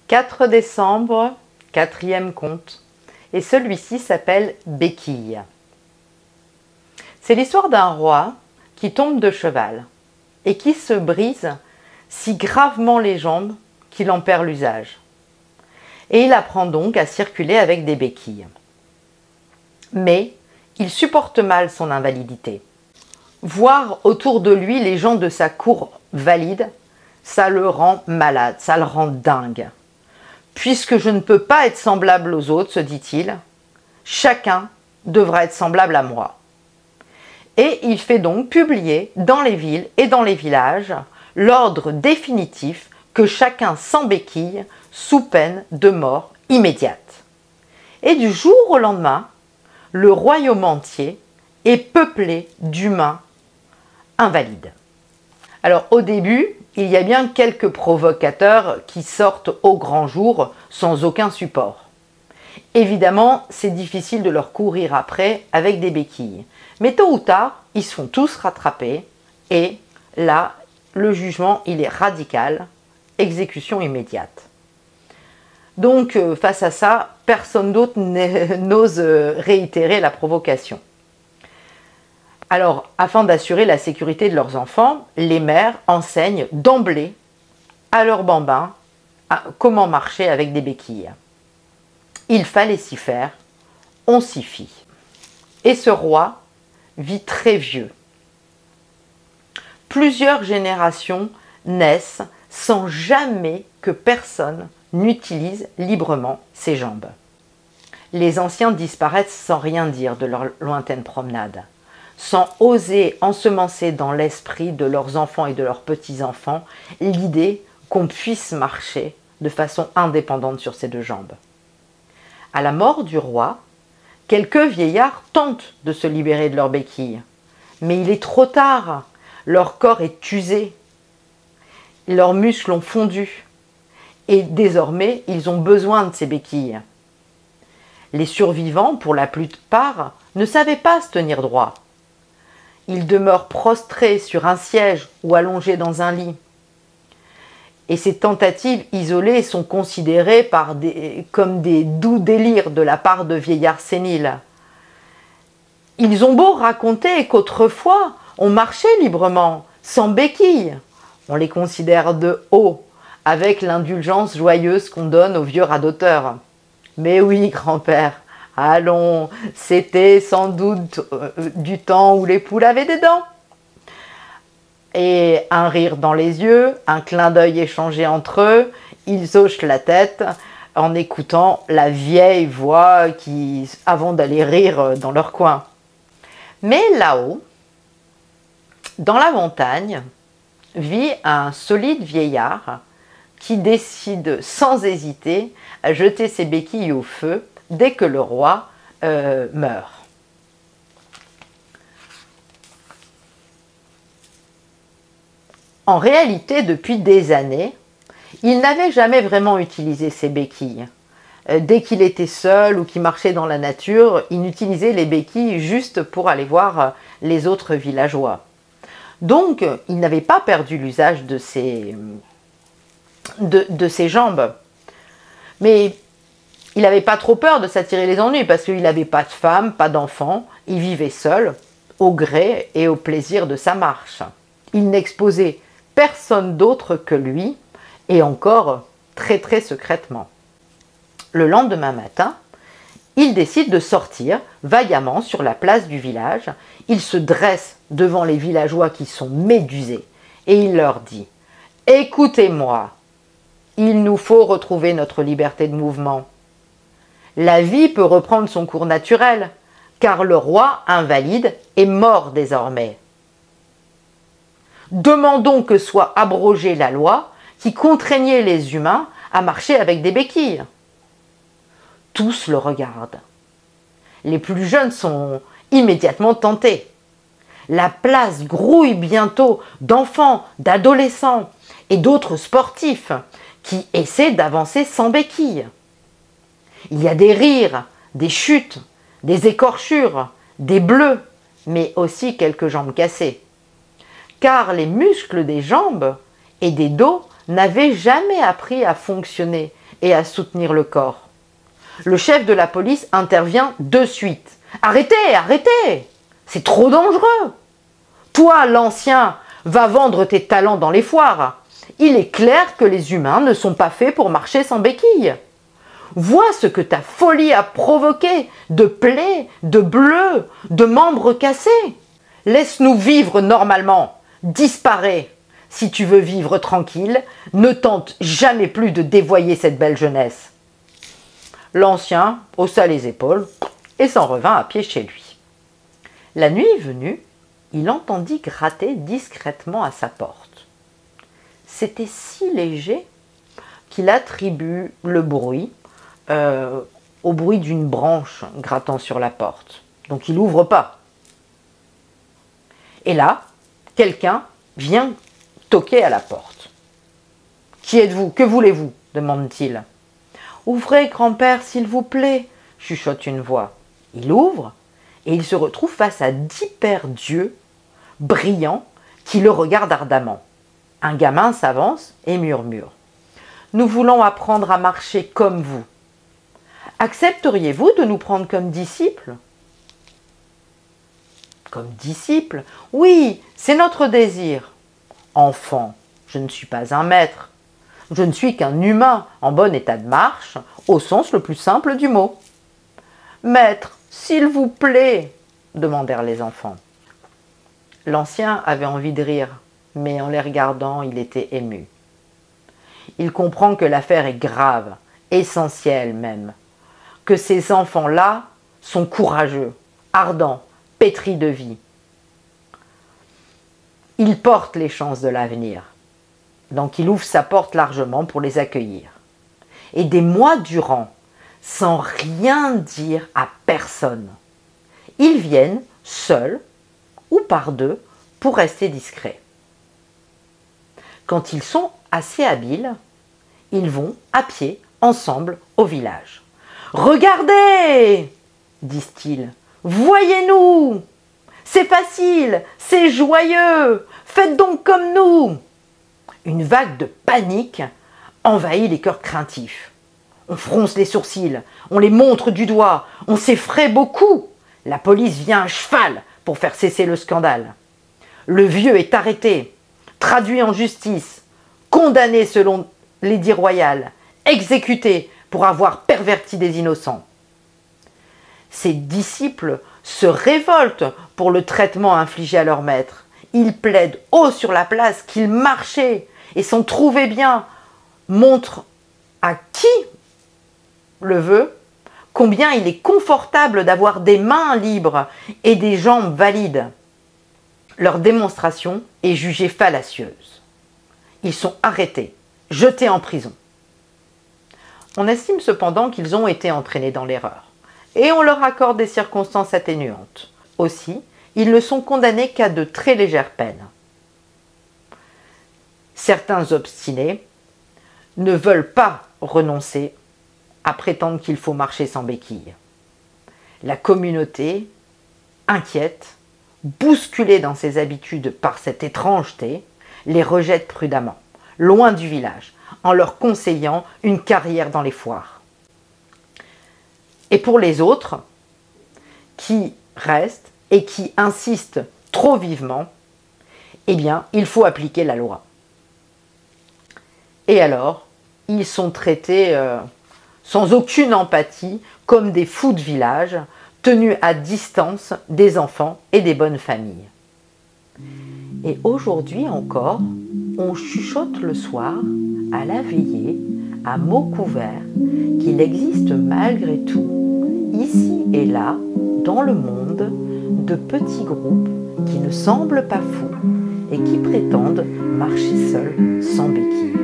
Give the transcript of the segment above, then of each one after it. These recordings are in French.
4 décembre, quatrième conte, et celui-ci s'appelle Béquille. C'est l'histoire d'un roi qui tombe de cheval et qui se brise si gravement les jambes qu'il en perd l'usage. Et il apprend donc à circuler avec des béquilles. Mais il supporte mal son invalidité. Voir autour de lui les gens de sa cour valides, ça le rend malade, ça le rend dingue. Puisque je ne peux pas être semblable aux autres, se dit-il, chacun devra être semblable à moi. Et il fait donc publier dans les villes et dans les villages l'ordre définitif que chacun sans béquille sous peine de mort immédiate. Et du jour au lendemain, le royaume entier est peuplé d'humains invalides. Alors au début, il y a bien quelques provocateurs qui sortent au grand jour sans aucun support. Évidemment, c'est difficile de leur courir après avec des béquilles. Mais tôt ou tard, ils se font tous rattraper et là, le jugement, il est radical, exécution immédiate. Donc, face à ça, personne d'autre n'ose réitérer la provocation. Alors, afin d'assurer la sécurité de leurs enfants, les mères enseignent d'emblée à leurs bambins comment marcher avec des béquilles. Il fallait s'y faire, on s'y fit. Et ce roi vit très vieux. Plusieurs générations naissent sans jamais que personne n'utilise librement ses jambes. Les anciens disparaissent sans rien dire de leur lointaine promenade, sans oser ensemencer dans l'esprit de leurs enfants et de leurs petits-enfants l'idée qu'on puisse marcher de façon indépendante sur ses deux jambes. À la mort du roi, quelques vieillards tentent de se libérer de leurs béquilles, mais il est trop tard, leur corps est usé, leurs muscles ont fondu, et désormais ils ont besoin de ces béquilles. Les survivants, pour la plupart, ne savaient pas se tenir droit. Ils demeurent prostrés sur un siège ou allongés dans un lit. Et ces tentatives isolées sont considérées comme des doux délires de la part de vieillards séniles. Ils ont beau raconter qu'autrefois, on marchait librement, sans béquilles. On les considère de haut, avec l'indulgence joyeuse qu'on donne aux vieux radoteurs. Mais oui, grand-père, allons, c'était sans doute du temps où les poules avaient des dents. Et un rire dans les yeux, un clin d'œil échangé entre eux, ils hochent la tête en écoutant la vieille voix avant d'aller rire dans leur coin. Mais là-haut, dans la montagne, vit un solide vieillard qui décide sans hésiter à jeter ses béquilles au feu dès que le roi meurt. En réalité, depuis des années, il n'avait jamais vraiment utilisé ses béquilles. Dès qu'il était seul ou qu'il marchait dans la nature, il utilisait les béquilles juste pour aller voir les autres villageois. Donc, il n'avait pas perdu l'usage de ses jambes. Mais il n'avait pas trop peur de s'attirer les ennuis parce qu'il n'avait pas de femme, pas d'enfant. Il vivait seul, au gré et au plaisir de sa marche. Il n'exposait personne d'autre que lui, et encore très très secrètement. Le lendemain matin, il décide de sortir vaillamment sur la place du village. Il se dresse devant les villageois qui sont médusés et il leur dit « Écoutez-moi, il nous faut retrouver notre liberté de mouvement. La vie peut reprendre son cours naturel, car le roi invalide est mort désormais. Demandons que soit abrogée la loi qui contraignait les humains à marcher avec des béquilles. » Tous le regardent. Les plus jeunes sont immédiatement tentés. La place grouille bientôt d'enfants, d'adolescents et d'autres sportifs qui essaient d'avancer sans béquilles. Il y a des rires, des chutes, des écorchures, des bleus, mais aussi quelques jambes cassées. Car les muscles des jambes et des dos n'avaient jamais appris à fonctionner, et à soutenir le corps. Le chef de la police intervient de suite. « Arrêtez, arrêtez! C'est trop dangereux! Toi, l'ancien, va vendre tes talents dans les foires. Il est clair que les humains ne sont pas faits pour marcher sans béquilles. Vois ce que ta folie a provoqué de plaies, de bleus, de membres cassés. Laisse-nous vivre normalement. Disparais. Si tu veux vivre tranquille, ne tente jamais plus de dévoyer cette belle jeunesse. » L'ancien haussa les épaules et s'en revint à pied chez lui. La nuit venue, il entendit gratter discrètement à sa porte. C'était si léger qu'il attribue le bruit au bruit d'une branche grattant sur la porte. Donc il n'ouvre pas. Et là, quelqu'un vient toquer à la porte. « Qui êtes-vous? Que voulez-vous » demande-t-il. « Ouvrez, grand-père, s'il vous plaît » chuchote une voix. Il ouvre et il se retrouve face à 10 paires d'yeux brillants qui le regardent ardemment. Un gamin s'avance et murmure. « Nous voulons apprendre à marcher comme vous. Accepteriez-vous de nous prendre comme disciples ?» « Comme disciples? Oui, c'est notre désir. »« Enfant, je ne suis pas un maître. Je ne suis qu'un humain en bon état de marche, au sens le plus simple du mot. »« Maître, s'il vous plaît » demandèrent les enfants. L'ancien avait envie de rire, mais en les regardant, il était ému. Il comprend que l'affaire est grave, essentielle même, que ces enfants-là sont courageux, ardents, pétris de vie. Ils portent les chances de l'avenir, donc il ouvre sa porte largement pour les accueillir. Et des mois durant, sans rien dire à personne, ils viennent seuls ou par deux pour rester discrets. Quand ils sont assez habiles, ils vont à pied ensemble au village. « Regardez !» disent-ils. « Voyez-nous! C'est facile, c'est joyeux, faites donc comme nous !» Une vague de panique envahit les cœurs craintifs. On fronce les sourcils, on les montre du doigt, on s'effraie beaucoup. La police vient à cheval pour faire cesser le scandale. Le vieux est arrêté, traduit en justice, condamné selon l'édit royal, exécuté pour avoir perverti des innocents. Ses disciples se révoltent pour le traitement infligé à leur maître. Ils plaident haut sur la place qu'ils marchaient et son trouvé bien montre à qui le veut combien il est confortable d'avoir des mains libres et des jambes valides. Leur démonstration est jugée fallacieuse. Ils sont arrêtés, jetés en prison. On estime cependant qu'ils ont été entraînés dans l'erreur et on leur accorde des circonstances atténuantes. Aussi, ils ne sont condamnés qu'à de très légères peines. Certains obstinés ne veulent pas renoncer à prétendre qu'il faut marcher sans béquilles. La communauté, inquiète, bousculée dans ses habitudes par cette étrangeté, les rejette prudemment, loin du village, en leur conseillant une carrière dans les foires. Et pour les autres, qui restent et qui insistent trop vivement, eh bien, il faut appliquer la loi. Et alors, ils sont traités sans aucune empathie, comme des fous de village, tenus à distance des enfants et des bonnes familles. Et aujourd'hui encore, on chuchote le soir, à la veillée, à mots couverts, qu'il existe malgré tout, ici et là, dans le monde, de petits groupes qui ne semblent pas fous et qui prétendent marcher seuls sans béquilles.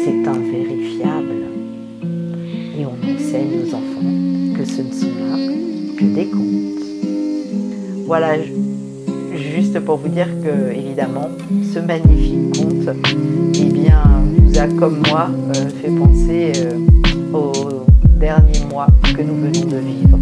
C'est invérifiable. Et on enseigne aux enfants que ce ne sont là que des contes. Voilà, juste pour vous dire que, évidemment, ce magnifique conte, eh bien, vous a, comme moi, fait penser aux derniers mois que nous venons de vivre.